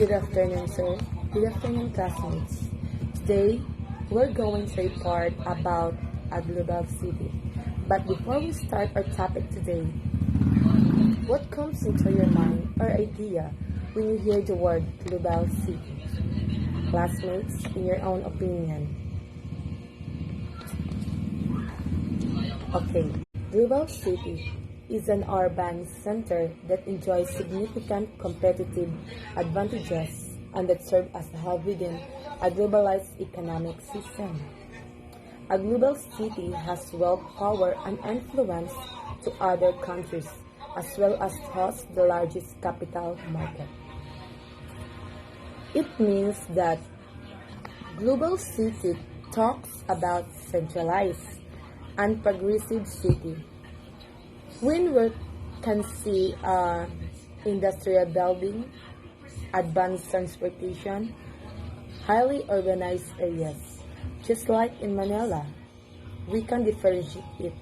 Good afternoon, sir. Good afternoon, classmates. Today, we're going to report about a global city. But before we start our topic today, what comes into your mind or idea when you hear the word global city? Classmates, in your own opinion. Okay, global city is an urban center that enjoys significant competitive advantages and that serve as a hub within a globalized economic system. A global city has wealth, power, and influence to other countries, as well as hosts the largest capital market. It means that global city talks about centralized and progressive city. When we can see industrial building, advanced transportation, highly urbanized areas, just like in Manila, we can differentiate it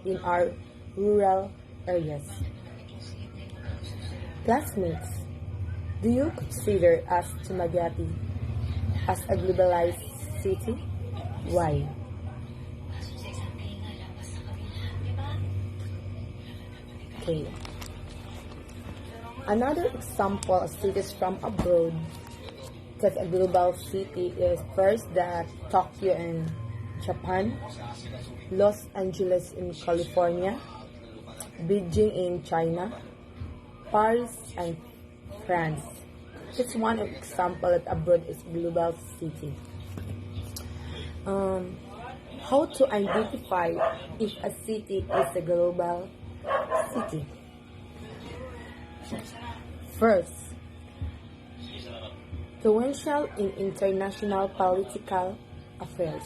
in our rural areas. Classmates, do you consider us Tumagati as a globalized city? Why? Okay. Another example of cities from abroad that's a global city is first that Tokyo in Japan, Los Angeles in California, Beijing in China, Paris and France. Just one example that abroad is global city. How to identify if a city is a global city? First, influential in international political affairs.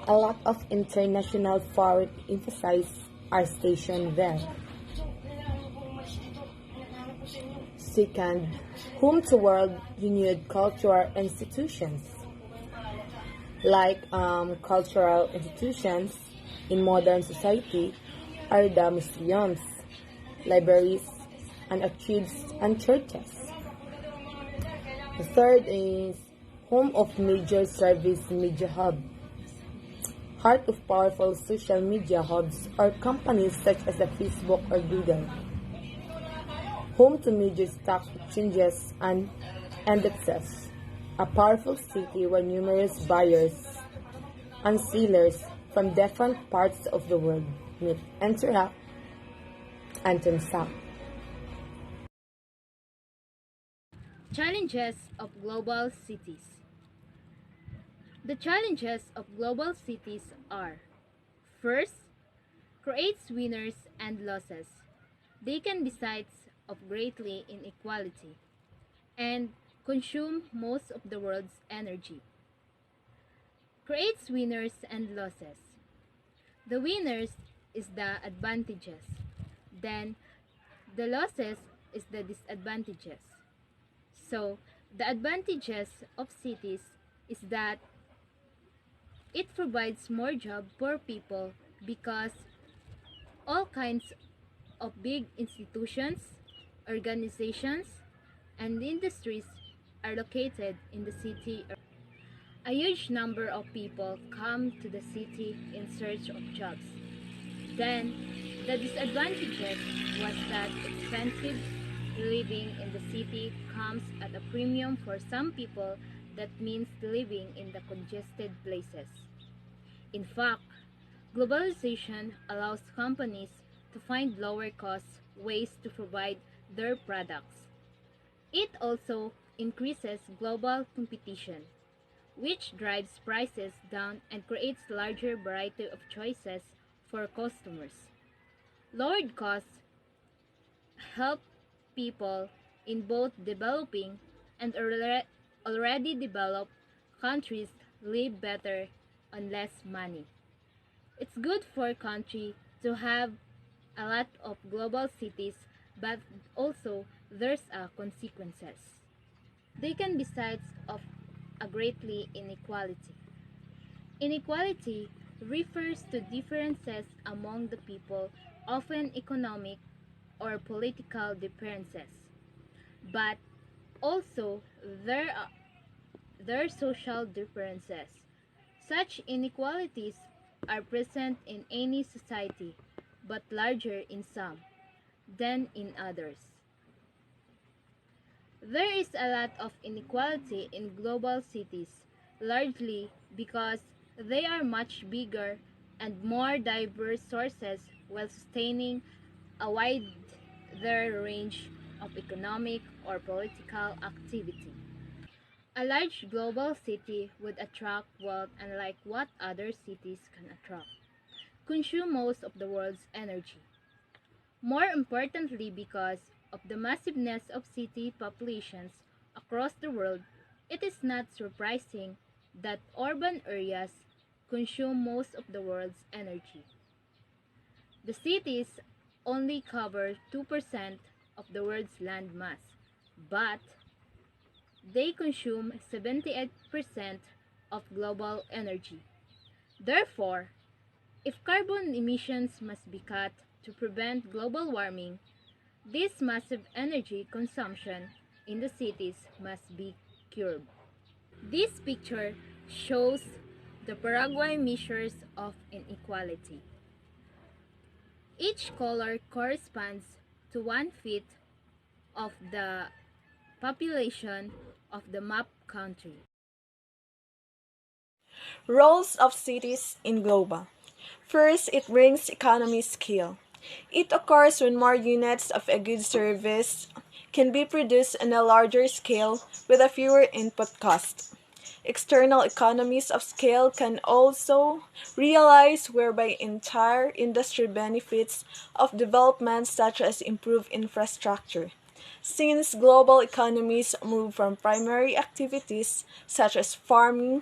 A lot of international foreign emphases are stationed there. Second, home to world-renowned cultural institutions. Like cultural institutions in modern society are the museums, libraries, and archives and churches. The third is home of major service media hub. Heart of powerful social media hubs are companies such as Facebook or Google. Home to major stock exchanges and indexes. A powerful city where numerous buyers and sellers from different parts of the world meet, interact, and transact. Challenges of global cities. The challenges of global cities are: first, creates winners and losses. They can be sites of greatly inequality and consume most of the world's energy. Creates winners and losses. The winners is the advantages. Then the losses is the disadvantages. So, the advantages of cities is that it provides more job for people because all kinds of big institutions, organizations, and industries are located in the city. A huge number of people come to the city in search of jobs. Then, the disadvantages was that expensive living in the city comes at a premium for some people. That means living in the congested places. In fact, globalization allows companies to find lower cost ways to provide their products. It also increases global competition, which drives prices down and creates larger variety of choices for customers. Lowered costs help people in both developing and already developed countries live better on less money. It's good for a country to have a lot of global cities, but also there's consequences. They can be sites of a greatly inequality. Inequality refers to differences among the people, often economic or political differences. But Also, there are social differences. Such inequalities are present in any society, but larger in some than in others. There is a lot of inequality in global cities, largely because they are much bigger and more diverse sources while sustaining a wider range of economic or political activity. A large global city would attract wealth unlike what other cities can attract, consume most of the world's energy. More importantly, because of the massiveness of city populations across the world, it is not surprising that urban areas consume most of the world's energy. The cities only cover 2% of the world's land mass, but they consume 78% of global energy. Therefore, if carbon emissions must be cut to prevent global warming, this massive energy consumption in the cities must be curbed. This picture shows the Paraguay measures of inequality. Each color corresponds to 1 feet of the population of the map country. Roles of cities in global. First, it brings economy scale. It occurs when more units of a good service can be produced on a larger scale with a fewer input cost. External economies of scale can also realize whereby entire industry benefits of development such as improved infrastructure. Since global economies move from primary activities such as farming,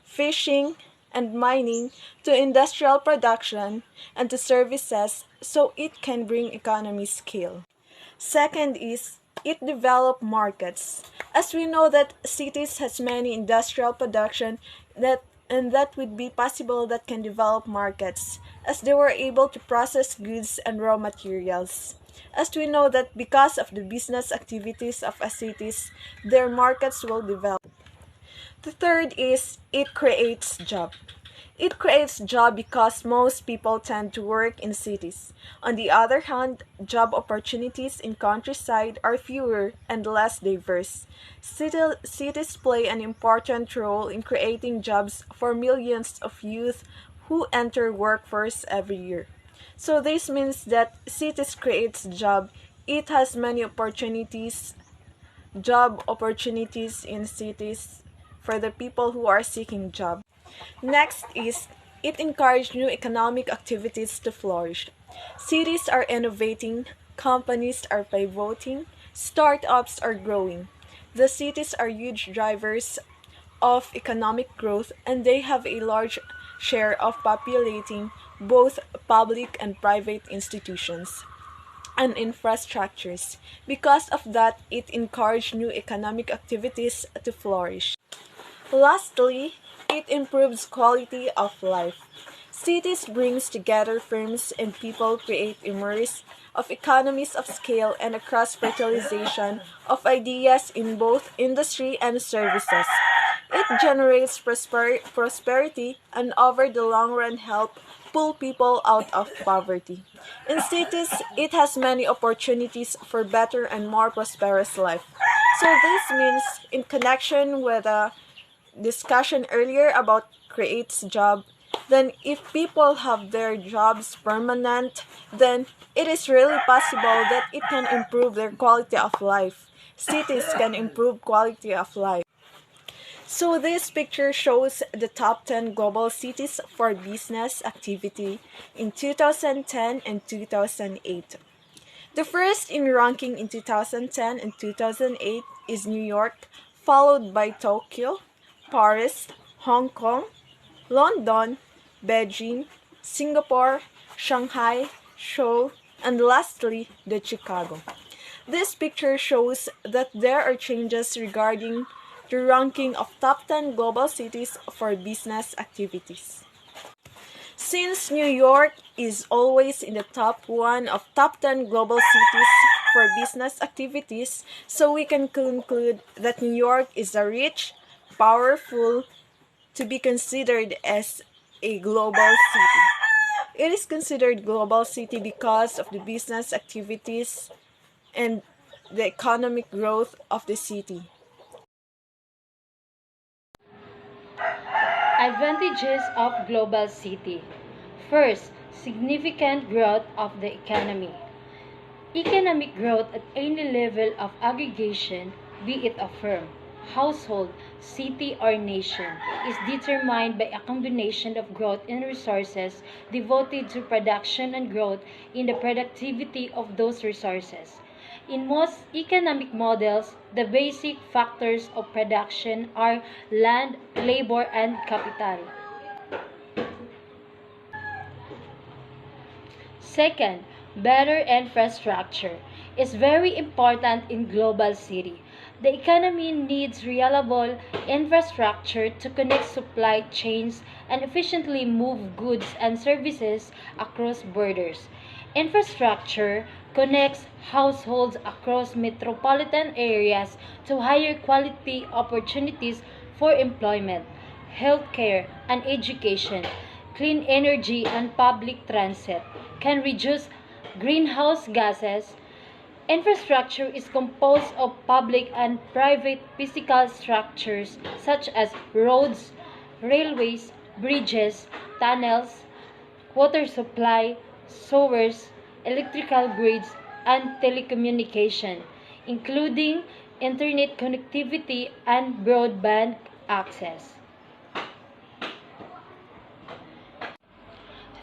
fishing, and mining to industrial production and to services, so it can bring economy scale. Second is it develop markets. As we know that cities has many industrial production that would be possible that can develop markets as they were able to process goods and raw materials. As we know that because of the business activities of a cities, their markets will develop. The third is it creates job. It creates job because most people tend to work in cities. On the other hand, job opportunities in countryside are fewer and less diverse. Cities play an important role in creating jobs for millions of youth who enter workforce every year. So this means that cities creates job. It has many opportunities, job opportunities in cities for the people who are seeking job. Next is it encourages new economic activities to flourish. Cities are innovating, companies are pivoting, startups are growing. The cities are huge drivers of economic growth and they have a large share of populating both public and private institutions and infrastructures. Because of that, it encourages new economic activities to flourish. Lastly, it improves quality of life. Cities brings together firms and people create immerse of economies of scale and a cross-fertilization of ideas in both industry and services. It generates prosperity and over the long run help pull people out of poverty. In cities, it has many opportunities for better and more prosperous life. So this means in connection with the discussion earlier about creates job, then if people have their jobs permanent, then it is really possible that it can improve their quality of life. Cities can improve quality of life. So this picture shows the top 10 global cities for business activity in 2010 and 2008. The first in ranking in 2010 and 2008 is New York, followed by Tokyo, Paris, Hong Kong, London, Beijing, Singapore, Shanghai, Seoul, and lastly, the Chicago. This picture shows that there are changes regarding the ranking of top 10 global cities for business activities. Since New York is always in the top 1 of top 10 global cities for business activities, so we can conclude that New York is a rich, powerful, to be considered as a global city. It is considered global city because of the business activities and the economic growth of the city. Advantages of global city. First, significant growth of the economy. Economic growth at any level of aggregation, be it a firm, household, city, or nation, is determined by a combination of growth in resources devoted to production and growth in the productivity of those resources. In most economic models, the basic factors of production are land, labor, and capital. Second, better infrastructure is very important in global city. The economy needs reliable infrastructure to connect supply chains and efficiently move goods and services across borders. Infrastructure connects households across metropolitan areas to higher quality opportunities for employment, healthcare, and education. Clean energy and public transit can reduce greenhouse gases. Infrastructure is composed of public and private physical structures such as roads, railways, bridges, tunnels, water supply, sewers, electrical grids, and telecommunication, including internet connectivity and broadband access.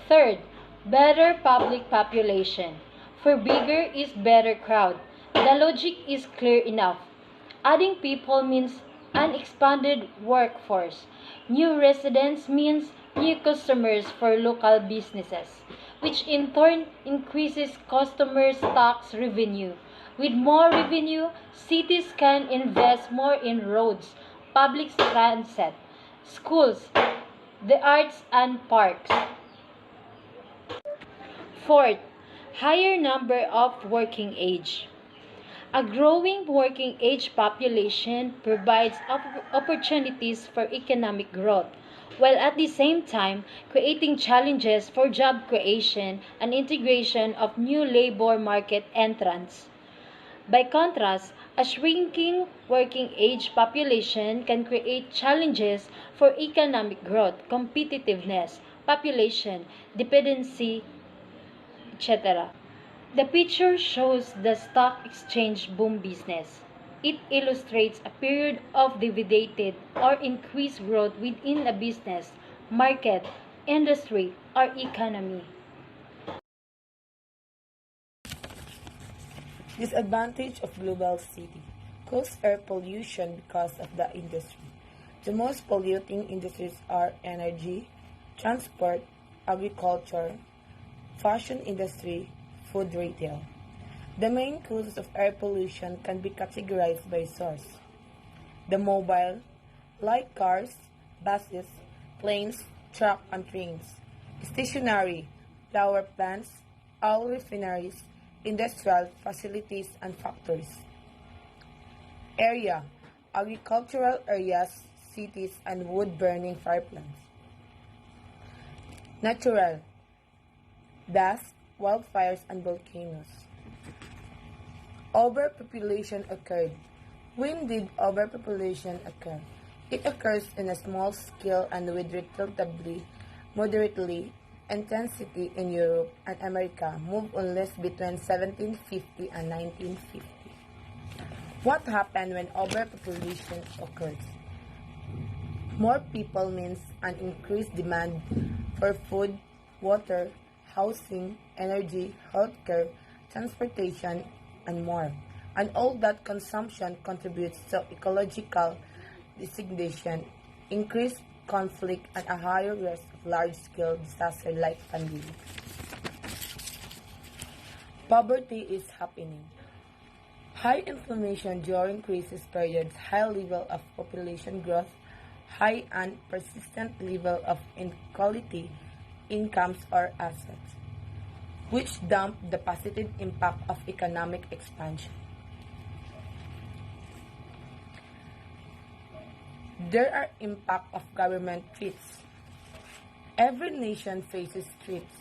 Third, better public population. For bigger is better crowd. The logic is clear enough. Adding people means an expanded workforce. New residents means new customers for local businesses, which in turn increases customers' tax revenue. With more revenue, cities can invest more in roads, public transit, schools, the arts, and parks. Fourth, higher number of working age. A growing working age population provides opportunities for economic growth, while at the same time creating challenges for job creation and integration of new labor market entrants. By contrast, a shrinking working age population can create challenges for economic growth, competitiveness, population dependency, etc. The picture shows the stock exchange boom business. It illustrates a period of dividend or increased growth within a business, market, industry, or economy. Disadvantage of global city. Cause air pollution because of the industry. The most polluting industries are energy, transport, agriculture, fashion industry, food retail. The main causes of air pollution can be categorized by source. The mobile, like cars, buses, planes, truck and trains. Stationary, power plants, oil refineries, industrial facilities and factories. Area, agricultural areas, cities and wood-burning fire plants. Natural, dust, wildfires and volcanoes. Overpopulation occurred. When did overpopulation occur? It occurs in a small scale and with relatively moderately intensity in Europe and America, more or less between 1750 and 1950. What happened when overpopulation occurs? More people means an increased demand for food, water, housing, energy, healthcare, transportation, and more. And all that consumption contributes to ecological degradation, increased conflict, and a higher risk of large-scale disaster like pandemics. Poverty is happening. High inflation during crisis periods, high level of population growth, high and persistent level of inequality, incomes or assets. which damp the positive impact of economic expansion. There are impact of government threats. Every nation faces threats.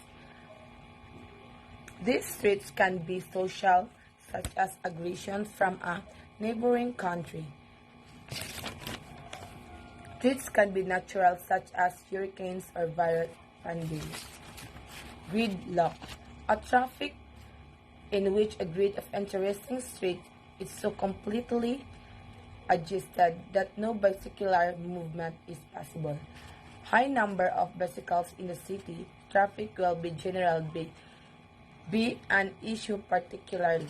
These threats can be social, such as aggression from a neighboring country. Threats can be natural, such as hurricanes or virus pandemics. Gridlock, a traffic in which a grid of interesting streets is so completely adjusted that no bicycular movement is possible. High number of bicycles in the city, traffic will be generally be an issue particularly.